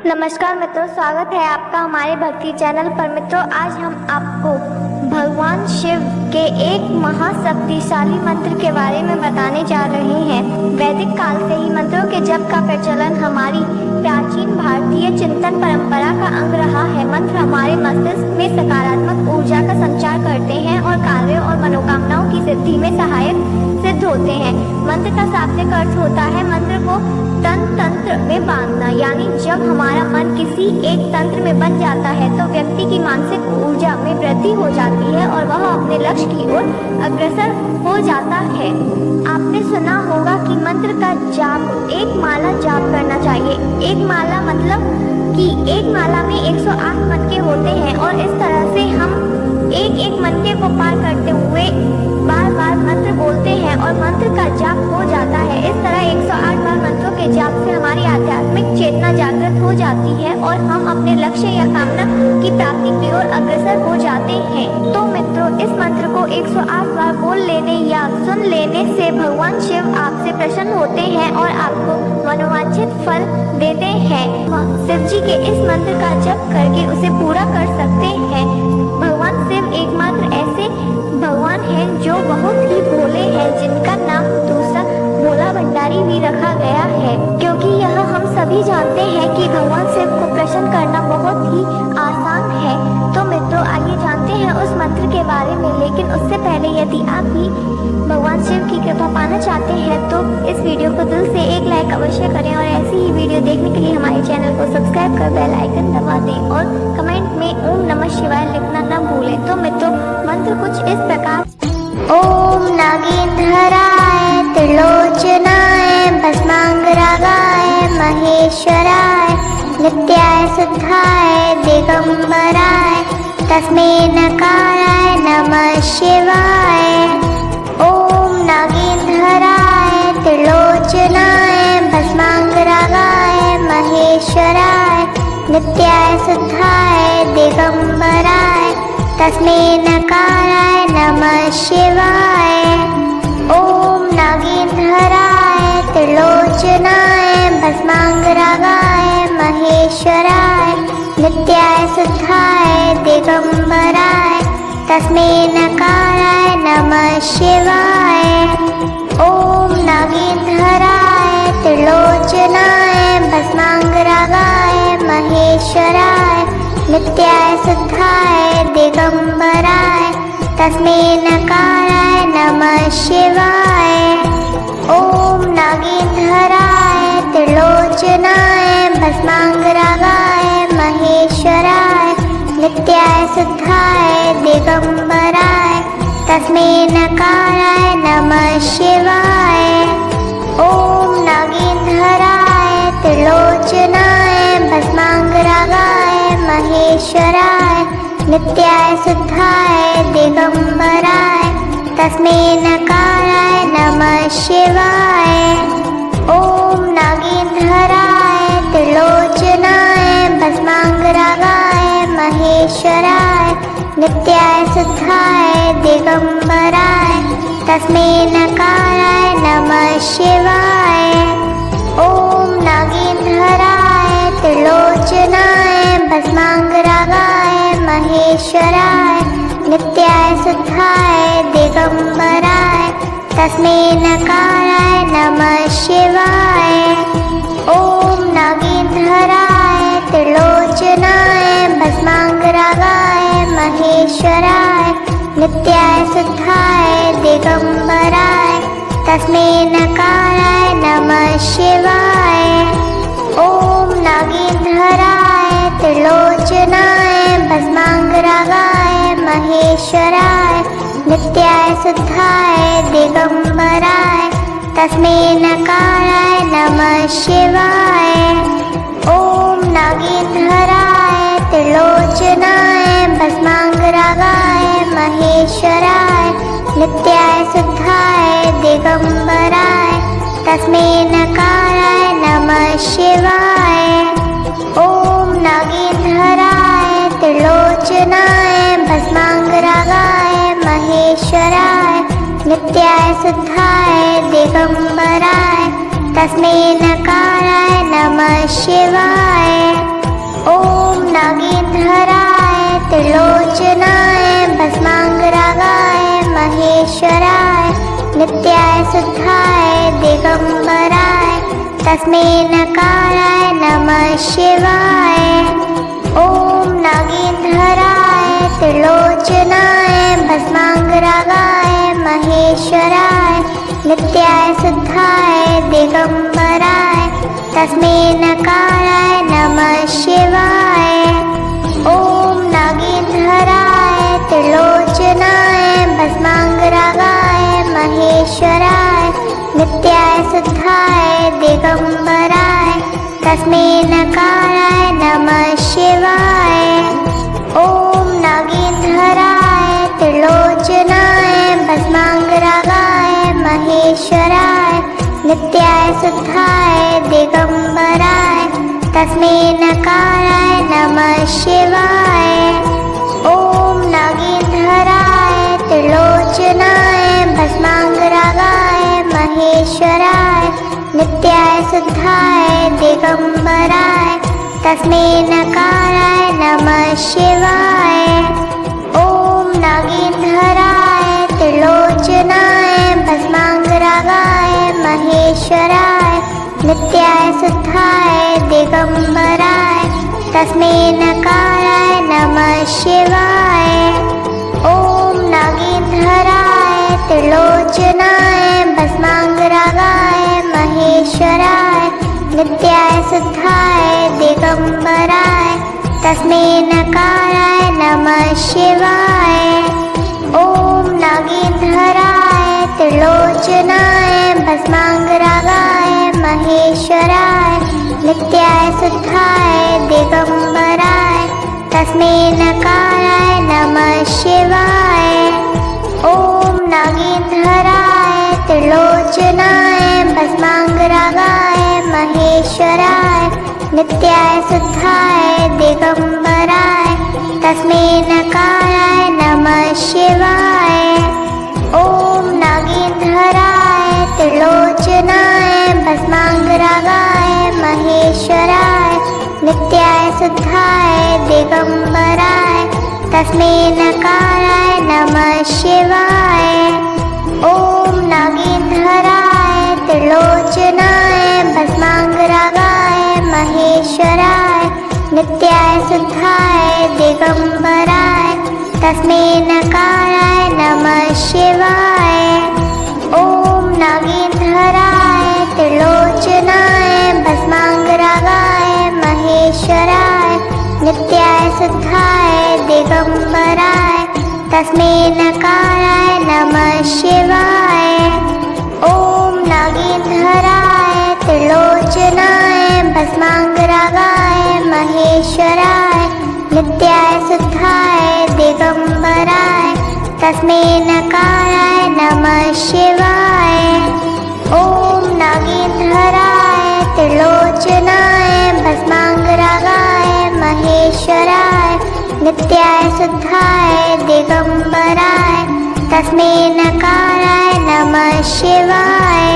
नमस्कार मित्रों, स्वागत है आपका हमारे भक्ति चैनल पर। मित्रों, आज हम आपको भगवान शिव के एक महाशक्तिशाली मंत्र के बारे में बताने जा रहे हैं। वैदिक काल से ही मंत्रों के जप का प्रचलन हमारी प्राचीन भारतीय चिंतन परंपरा का अंग रहा है। मंत्र हमारे मस्तिष्क में सकारात्मक ऊर्जा का संचार करते हैं और कार्यों और मनोकामनाओं की सिद्धि में सहायक सिद्ध होते हैं। मंत्र का शाब्दिक अर्थ होता है मंत्र को तंत्र में बांधना, यानी जब हमारा मन किसी एक तंत्र में बन जाता है तो व्यक्ति की मानसिक ऊर्जा में वृद्धि हो जाती है और वह अपने लक्ष्य की ओर अग्रसर हो जाता है। आपने सुना होगा कि मंत्र का जाप एक माला जाप करना चाहिए। एक माला मतलब कि एक माला में 108 मनके होते हैं और इस तरह से हम एक मनके को पार करते हुए बार बार मंत्र बोलते हैं और मंत्र का जाप हो जाता है। इस तरह 108 बार मंत्रों के जाप से हमारी आध्यात्मिक चेतना जागृत हो जाती है और हम अपने लक्ष्य या कामना की प्राप्ति की ओर अग्रसर हो जाते हैं। तो मित्रों, इस मंत्र को 108 बार बोल लेने या सुन लेने से भगवान शिव आपसे प्रसन्न होते हैं और आपको मनोवांछित फल देते हैं। शिव जी के इस मंत्र का जप करके उसे पूरा कर सकते हैं। भगवान शिव एकमात्र ऐसे भगवान हैं जो बहुत ही भोले हैं, जिनका नाम दूसरा भोला भंडारी भी रखा गया है, क्योंकि यह हम सभी जानते हैं कि भगवान शिव को प्रसन्न करना बहुत ही आसान है। तो मित्रों, आइए जानते हैं उस मंत्र के बारे में। लेकिन उससे पहले यदि आप भी भगवान शिव की कृपा पाना चाहते हैं तो इस वीडियो को दिल से एक लाइक अवश्य करें और ऐसी ही वीडियो देखने के लिए हमारे चैनल को सब्सक्राइब कर बेल आइकन दबा दें और कमेंट में ओम नमः शिवाय लिखना न भूलें। तो मित्रों, मंत्र कुछ इस प्रकार: ओम नागेंद्राय त्रिलोचनाय भस्मांगरागाय महेश्वराय नित्याय शुद्धाय दिगंबराय तस्मै नकाराय नमः शिवाय। ओम नागेंद्राय त्रिलोचनाय भस्मांगरागाय महेश्वराय नित्याय शुद्धाय दिगंबराय तस्मै नकाराय नमः शिवाय। ओम नागेंद्राय त्रिलोचनाय भस्मांगरागाय महेश्वराय नित्याय शुद्धाय दिगंबराय तस्मै नकाराय नमः शिवाय। ओम नागेंद्राय त्रिलोचनाय भस्मांगरागाय महेश्वराय नित्याय शुद्धाय दिगंबराय तस्मै नकाराय नमः शिवाय। ओम नागेंद्राय त्रिलोचनाय भस्मांगरागाय महेश्वराय नित्याय शुद्धाय दिगंबराय तस्मै नकाराय नमः शिवाय। ओम नागेंद्राय त्रिलोचनाय भस्मांगरागाय महेश्वराय नित्याय शुद्धाय दिगंबराय तस्मै नकाराय नमः शिवाय। ओम नागेंद्राय त्रिलोचनाय भस्मांगरागाय महेश्वराय नित्याय शुद्धाय दिगंबराय तस्मै नकाराय नमः शिवाय। ओम नागेंद्राय त्रिलोचनाय भस्मांगरागाय महेश्वराय नित्याय शुद्धाय दिगंबराय तस्मै नकाराय नमः शिवाय। ओम नागेंद्राय त्रिलोचनाय भस्मांगरागाय महेश्वराय नित्याय शुद्धाय दिगंबराय तस्मै नकाराय नमः शिवाय। ओम नागेंद्राय त्रिलोचनाय भस्मांगरागाय महेश्वराय नित्याय शुद्धाय दिगंबराय तस्मै नकाराय नमः शिवाय। ओम नागेंद्राय त्रिलोचनाय भस्मांगरागाय महेश्वराय नित्याय शुद्धाय दिगंबराय तस्मै नकाराय नमः शिवाय। ओम नागेंद्राय त्रिलोचनाय भस्मांगरागाय महेश्वराय नित्याय शुद्धाय दिगंबराय तस्मै नकाराय नमः शिवाय। महेश्वराय नित्याय शुद्धाय दिगंबराय तस्मै नकाराय नमः शिवाय। ओम नागेंद्राय त्रिलोचनाय भस्मांगरागाय महेश्वराय नित्याय शुद्धाय दिगंबराय तस्मै नकाराय नमः शिवाय। ओम नागेंद्राय त्रिलोचनाय भस्मांगरागाय महेश्वराय नित्याय शुद्धाय दिगंबराय तस्मै नकाराय नमः शिवाय। ओम नागेंद्राय त्रिलोचनाय भस्मांगरागाय महेश्वराय नित्याय शुद्धाय दिगंबराय तस्मै नकाराय नमः शिवाय। ओम नागेंद्राय त्रिलोचनाय भस्मांगरागाय महेश्वराय नित्याय शुद्धाय दिगंबराय तस्मै नकाराय नमः शिवाय। ओम नागेंद्राय त्रिलोचनाय भस्मांगरागाय महेश्वराय नित्याय शुद्धाय दिगंबराय तस्मै नकाराय नमः शिवाय। ओम नागेंद्राय त्रिलोचनाय भस्मांगरागाय महेश्वराय नित्याय शुद्धाय दिगंबराय तस्मै नकाराय नमः शिवाय। ओम नागेंद्राय त्रिलोचनाय भस्मांगरागाय महेश्वराय नित्याय शुद्धाय दिगंबराय तस्मै नकाराय नमः शिवाय। ओम नागेंद्राय त्रिलोचनाय भस्मांगरागाय महेश्वराय नित्याय शुद्धाय दिगंबराय तस्मै नकाराय नमः शिवाय। ओम नागेंद्राय त्रिलोचनाय भस्मांगरागाय महेश्वराय नित्याय शुद्धाय दिगंबराय तस्मै नकाराय नमः शिवाय। ओम नागेंद्राय त्रिलोचनाय भस्मांगरागाय महेश्वराय नित्याय शुद्धाय दिगंबराय तस्मै नकाराय नमः शिवाय। ओम नागेंद्राय त्रिलोचनाय भस्मांगरागाय महेश्वराय नित्याय शुद्धाय दिगंबराय तस्मै नकाराय नमः शिवाय। ओम नागेंद्राय त्रिलोचनाय भस्मांगरागाय महेश्वराय नित्याय शुद्धाय दिगंबराय तस्मै नकाराय नमः शिवाय। ओम नागेंद्राय त्रिलोचनाय भस्मांगरागाय महेश्वराय नित्याय शुद्धाय दिगंबराय तस्मै नकाराय नमः शिवाय।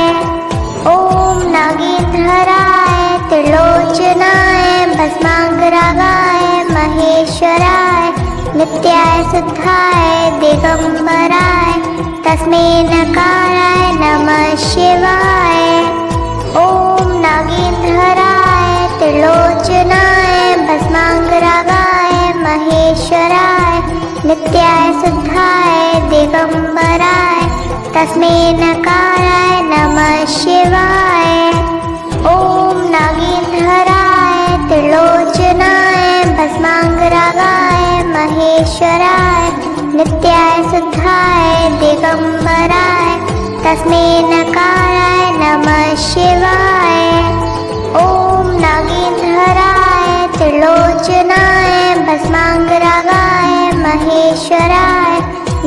ओम नागेंद्राय त्रिलोचनाय भस्मांगरागाय महेश्वराय नित्याय शुद्धाय दिगंबराय तस्मै नकाराय नमः शिवाय। ओम नागेंद्राय त्रिलोचनाय भस्मांगरागाय महेश्वराय नित्याय शुद्धाय दिगंबराय तस्मै नकाराय नमः शिवाय। ओम नागेंद्राय त्रिलोचनाय भस्मांगरागाय महेश्वराय नित्याय शुद्धाय दिगंबराय तस्मै नकाराय नमः शिवाय। ओम नागेंद्राय त्रिलोचनाय भस्मांगरागाय महेश्वराय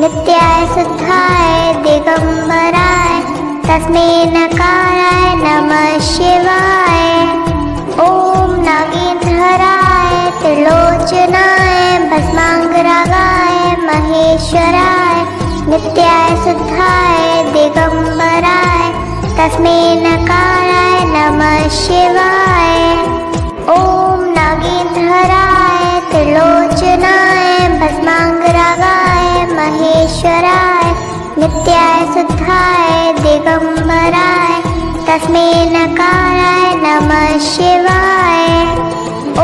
नित्याय शुद्धाय दिगंबराय तस्मै नकाराय नमः शिवाय। ओम नागेंद्राय त्रिलोचनाय भस्मांगरागाय महेश्वराय नित्याय शुद्धाय दिगंबराय तस्मै नकाराय नमः शिवाय। ओम नागेंद्राय त्रिलोचनाय भस्मांगरागाय महेश्वराय नित्याय शुद्धाय दिगंबराय तस्मै नकाराय नमः शिवाय।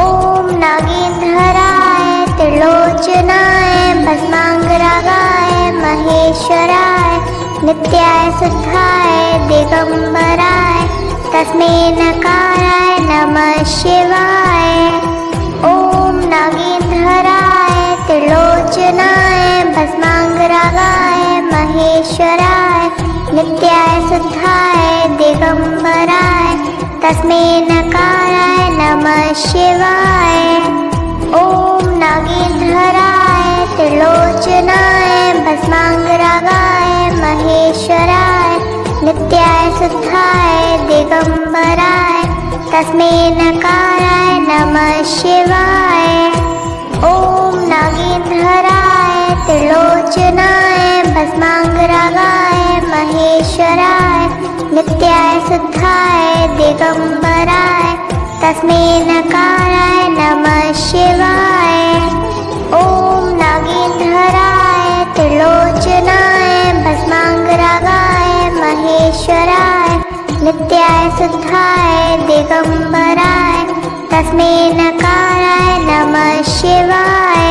ओम नागेंद्राय त्रिलोचनाय भस्मांगरागाय महेश्वराय नित्याय शुद्धाय दिगंबराय तस्मै नकाराय नमः शिवाय। ओम नागेंद्राय त्रिलोचनाय भस्मांगरागाय महेश्वराय नित्याय शुद्धाय दिगंबराय तस्मै नकाराय नमः शिवाय। ओम नागेंद्राय त्रिलोचनाय भस्मांगरागाय महेश्वराय नित्याय शुद्धाय दिगंबराय तस्मै नकाराय नमः शिवाय। ओम नागेंद्राय त्रिलोचनाय भस्मांगरागाय महेश्वराय नित्याय शुद्धाय दिगंबराय तस्मै नकाराय नमः शिवाय। ओम नागेंद्राय त्रिलोचनाय भस्मांगरागाय महेश्वराय नित्याय शुद्धाय दिगंबराय तस्मै नकाराय नमः शिवाय।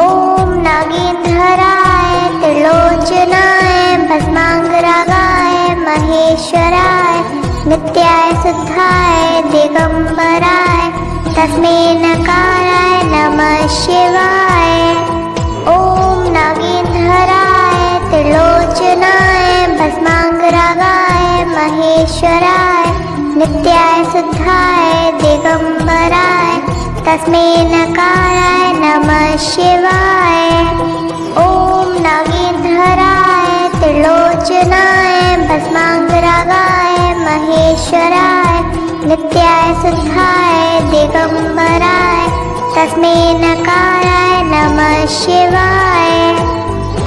ओम नागेंद्राय त्रिलोचनाय भस्मांगरागाय महेश्वराय नित्याय शुद्धाय दिगंबराय तस्मै नकाराय नमः शिवाय। ओम नागेंद्राय त्रिलोचनाय भस्मांगरागाय महेश्वराय नित्याय शुद्धाय दिगंबराय तस्मै नकाराय नमः शिवाय। ओम नागेंद्राय त्रिलोचनाय भस्मांगरागाय महेश्वराय नित्याय शुद्धाय दिगंबराय तस्मै नकाराय नमः शिवाय।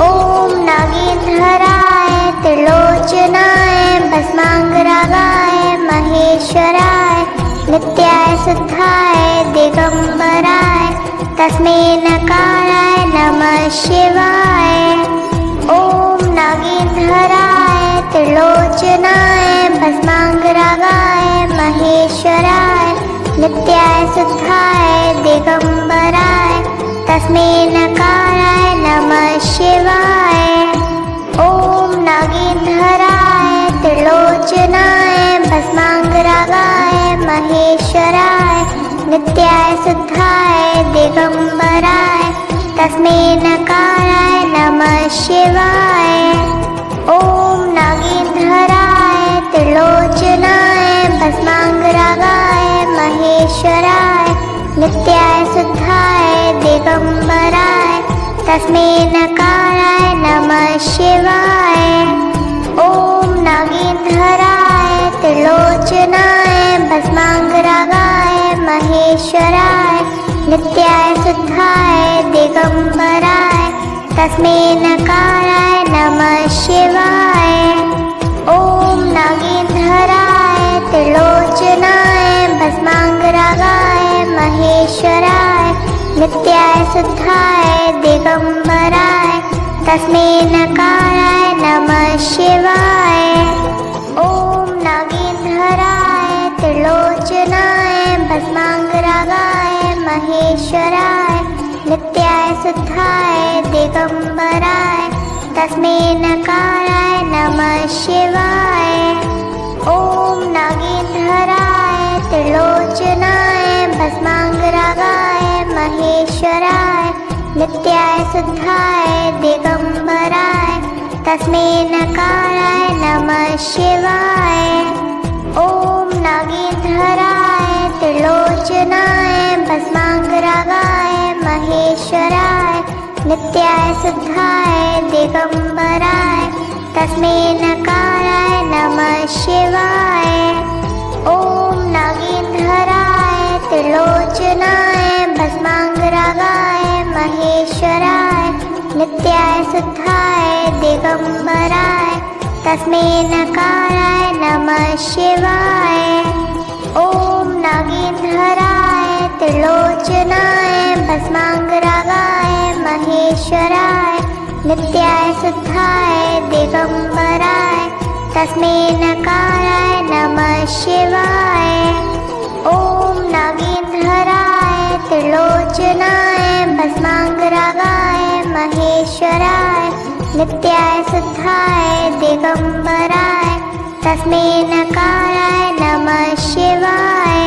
ओम नागेंद्राय त्रिलोचनाय भस्मांगरागाय महेश्वराय नित्याय शुद्धाय दिगंबराय तस्मै नकाराय नमः शिवाय। ओम नागेंद्राय त्रिलोचनाय भस्मांगरागाय महेश्वराय नित्याय शुद्धाय दिगंबराय तस्मै नकाराय नमः शिवाय। ओम नागेंद्राय त्रिलोचनाय भस्मांगरागाय महेश्वराय नित्याय शुद्धाय दिगंबराय तस्मै नकाराय नमः शिवाय। ओम नागेंद्राय त्रिलोचनाय भस्मांगरागाय महेश्वराय नित्याय शुद्धाय दिगंबराय तस्मै नकाराय नमः शिवाय। ओम नागेंद्राय त्रिलोचनाय भस्मांगरागाय महेश्वराय नित्याय शुद्धाय दिगंबराय तस्मै नकाराय नमः शिवाय। ओम नागेंद्राय त्रिलोचनाय भस्मांगरागाय महेश्वराय नित्याय शुद्धाय दिगंबराय तस्मै नकाराय नमः शिवाय। ओम नागेंद्राय त्रिलोचनाय भस्मांगरागाय महेश्वराय नित्याय शुद्धाय दिगंबराय तस्मै नकाराय नमः शिवाय। ओम नागेंद्राय त्रिलोचनाय भस्मांगरागाय महेश्वराय नित्याय शुद्धाय दिगंबराय तस्मै नकाराय नमः शिवाय। ओम नागेंद्राय त्रिलोचनाय भस्मांगरागाय महेश्वराय नित्याय शुद्धाय दिगंबराय तस्मै नकाराय नमः शिवाय। ओम नागेंद्राय त्रिलोचनाय भस्मांगरागाय महेश्वराय नित्याय शुद्धाय दिगंबराय तस्मै नकाराय नमः शिवाय। ओम नागेंद्राय त्रिलोचनाय भस्मांगरागाय महेश्वराय नित्याय शुद्धाय दिगंबराय तस्मै नकाराय नमः शिवाय। ओम नागेंद्राय त्रिलोचनाय भस्मांगरागाय महेश्वराय नित्याय शुद्धाय दिगंबराय तस्मै नकाराय नमः शिवाय।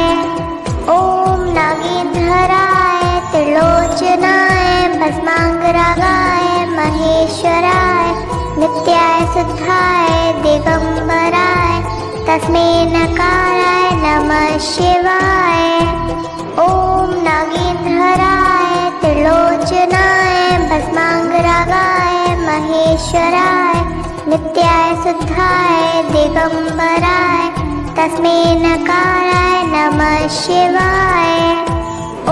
ओम नागेंद्राय त्रिलोचनाय भस्मांगरागाय महेश्वराय नित्याय शुद्धाय दिगंबराय तस्मै नकाराय नमः शिवाय। ओम नागेंद्राय त्रिलोचनाय भस्मांगरागाय महेश्वराय नित्याय शुद्धाय दिगंबराय तस्मै नकाराय नमः शिवाय।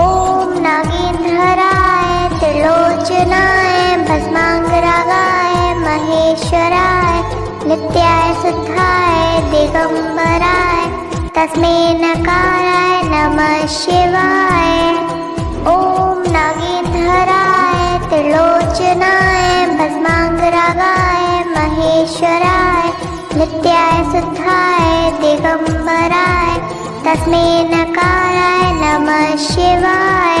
ओम नागेंद्राय त्रिलोचनाय भस्मांगरागाय महेश्वराय नित्याय शुद्धाय दिगंबराय तस्मै नकाराय नमः शिवाय। ओम नागेंद्राय त्रिलोचनाय भस्मांगरागाय महेश्वराय नित्याय शुद्धाय दिगंबराय तस्मै नकाराय नमः शिवाय।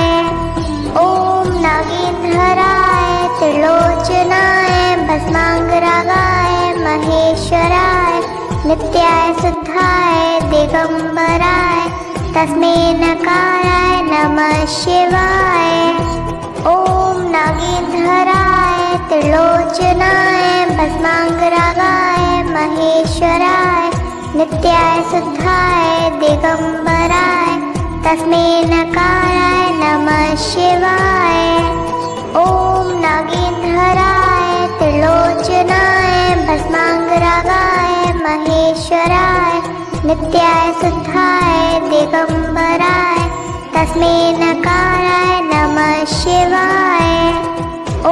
ओम नागेंद्राय त्रिलोचनाय भस्मांगरागाय महेश्वराय नित्याय शुद्धाय दिगंबराय तस्मै नकाराय नमः शिवाय। ओम नागेंद्राय त्रिलोचनाय भस्मांगरागाय महेश्वराय नित्याय शुद्धाय दिगंबराय तस्मै नकाराय नमः शिवाय। ओम नागेंद्राय त्रिलोचनाय भस्मांगरागाय महेश्वराय नित्याय शुद्धाय दिगंबराय तस्मै नकाराय नमः शिवाय।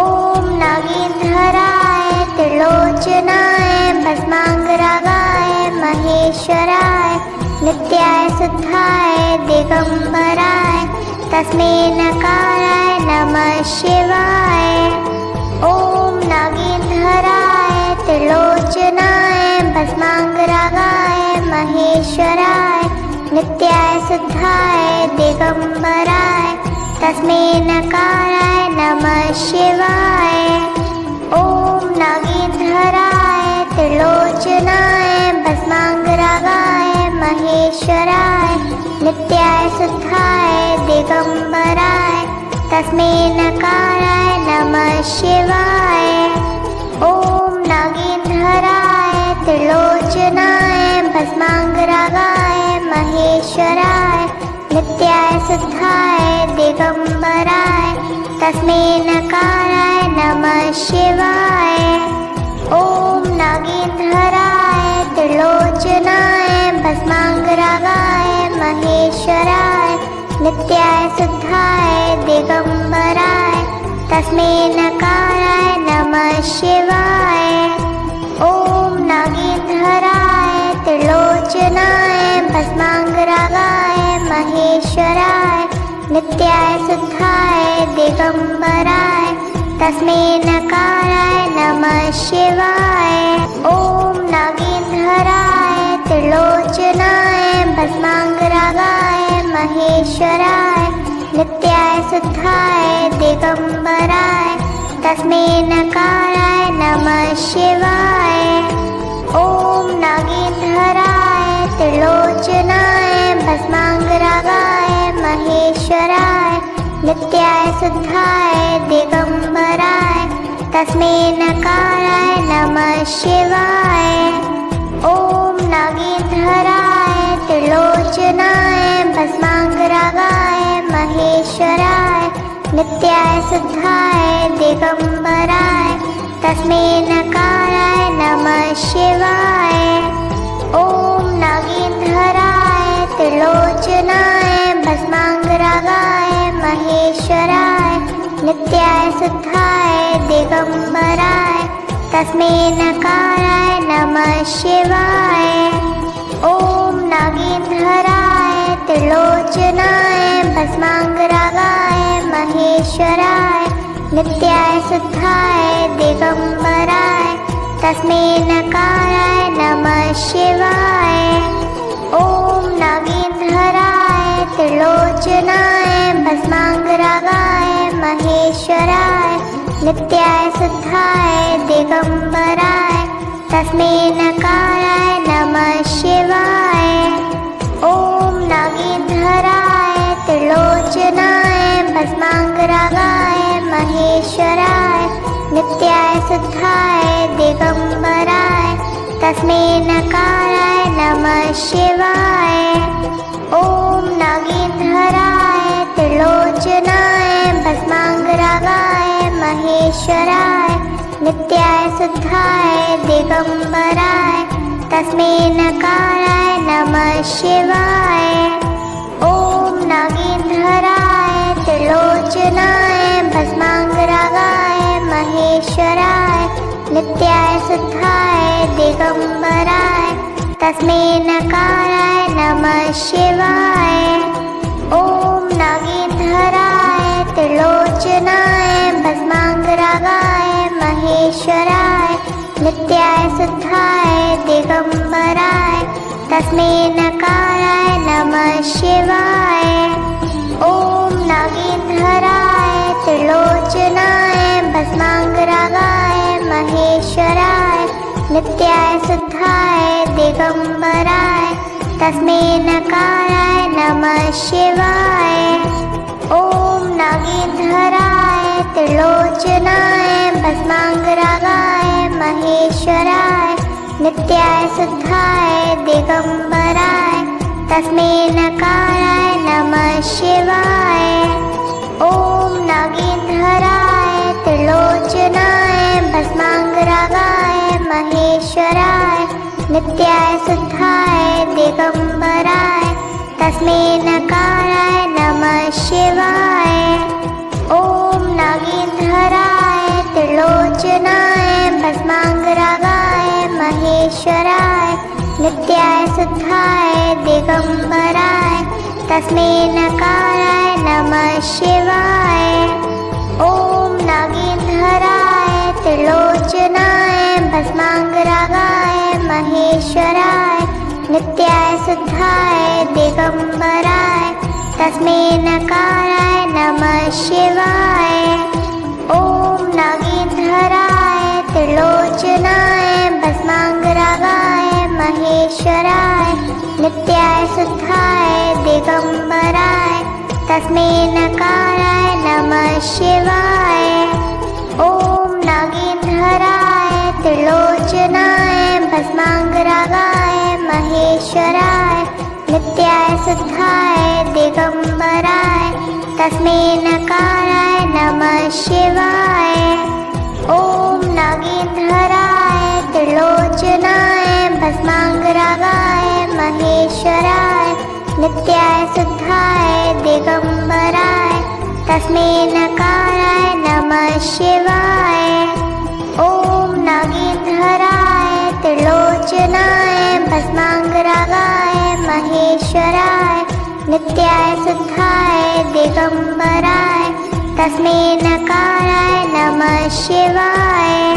ओम नागेंद्राय त्रिलोचनाय भस्मांगरागाय महेश्वराय नित्याय शुद्धाय दिगंबराय तस्मै नकाराय नमः शिवाय। ओम नागेंद्राय त्रिलोचनाय भस्मांगरागाय महेश्वराय नित्याय शुद्धाय दिगंबराय तस्मै नकाराय नमः शिवाय। ओम नागेंद्राय त्रिलोचनाय भस्मांगरागाय महेश्वराय नित्याय शुद्धाय दिगंबराय तस्मै नकाराय नमः शिवाय। ओम नागेंद्राय त्रिलोचनाय भस्मांगरागाय महेश्वराय नित्याय शुद्धाय दिगंबराय तस्मै नकाराय नमः शिवाय। ओम नागेंद्राय त्रिलोचनाय भस्मांगरागाय महेश्वराय नित्याय शुद्धाय दिगंबराय तस्मै नकाराय नमः शिवाय। ओम नागेंद्राय त्रिलोचनाय भस्मांगरागाय महेश्वराय नित्याय शुद्धाय दिगंबराय तस्मै नकाराय नमः शिवाय। ओम नागेंद्राय त्रिलोचनाय भस्मांगरागाय महेश्वराय नित्याय शुद्धाय दिगंबराय तस्मै नकाराय नमः शिवाय। ओम नागेंद्राय त्रिलोचनाय भस्मांगरागाय महेश्वराय नित्याय शुद्धाय दिगंबराय तस्मै नकाराय नमः शिवाय। ओम नागेंद्राय त्रिलोचनाय भस्मांगरागाय महेश्वराय नित्याय शुद्धाय दिगंबराय तस्मै नकाराय नमः शिवाय। ओम नागेंद्राय त्रिलोचनाय भस्मांगरागाय महेश्वराय नित्याय शुद्धाय दिगंबराय तस्मै नकाराय नमः शिवाय। ओम नागेंद्राय त्रिलोचनाय भस्मांगरागाय महेश्वराय नित्याय शुद्धाय दिगंबराय तस्मै नकाराय नमः शिवाय। ओम नागेंद्राय त्रिलोचनाय भस्मांगरागाय महेश्वराय नित्याय शुद्धाय दिगंबराय तस्मै नकाराय नमः शिवाय। ओम नागेंद्राय त्रिलोचनाय भस्मांगरागाय महेश्वराय नित्याय शुद्धाय दिगंबराय तस्मै नकाराय नमः शिवाय। ओम नागेंद्राय त्रिलोचनाय भस्मांगरागाय महेश्वराय नित्याय शुद्धाय दिगंबराय तस्मै नकाराय नमः शिवाय। ओम नागेंद्राय त्रिलोचनाय भस्मांगरागाय महेश्वराय नित्याय शुद्धाय दिगंबराय तस्मै नकाराय नमः शिवाय। ओम नागेंद्राय त्रिलोचनाय भस्मांगरागाय महेश्वराय नित्याय शुद्धाय दिगंबराय तस्मै नकाराय नमः शिवाय। ओम नागेंद्राय त्रिलोचनाय भस्मांगरागाय महेश्वराय नित्याय शुद्धाय दिगंबराय तस्मै नकाराय नमः शिवाय। ओम नागेंद्राय त्रिलोचनाय भस्मांगरागाय महेश्वराय नित्याय शुद्धाय दिगंबराय तस्मै नकाराय नमः शिवाय। ओम नागेंद्राय त्रिलोचनाय भस्मांगरागाय महेश्वराय नित्याय शुद्धाय दिगंबराय तस्मै नकाराय नमः शिवाय। ओम नागेंद्राय त्रिलोचनाय भस्मांगरागाय महेश्वराय नित्याय शुद्धाय दिगंबराय तस्मै नकाराय नमः शिवाय। ओम नागेंद्राय त्रिलोचनाय भस्मांगरागाय महेश्वराय नित्याय शुद्धाय दिगंबराय तस्मै नकाराय नमः शिवाय। ओम नागेंद्राय त्रिलोचनाय भस्मांगरागाय महेश्वराय नित्याय शुद्धाय दिगंबराय तस्मै नकाराय नमः शिवाय। ओम नागेंद्राय त्रिलोचनाय भस्मांगरागाय महेश्वराय नित्याय शुद्धाय दिगंबराय तस्मै नकाराय नमः शिवाय। ओम नागेंद्राय त्रिलोचनाय भस्मांगरागाय महेश्वराय नित्याय शुद्धाय दिगंबराय तस्मै नकाराय नमः शिवाय। ओम नागेंद्राय त्रिलोचनाय भस्मांगरागाय महेश्वराय नित्याय शुद्धाय दिगंबराय तस्मै नकाराय नमः शिवाय।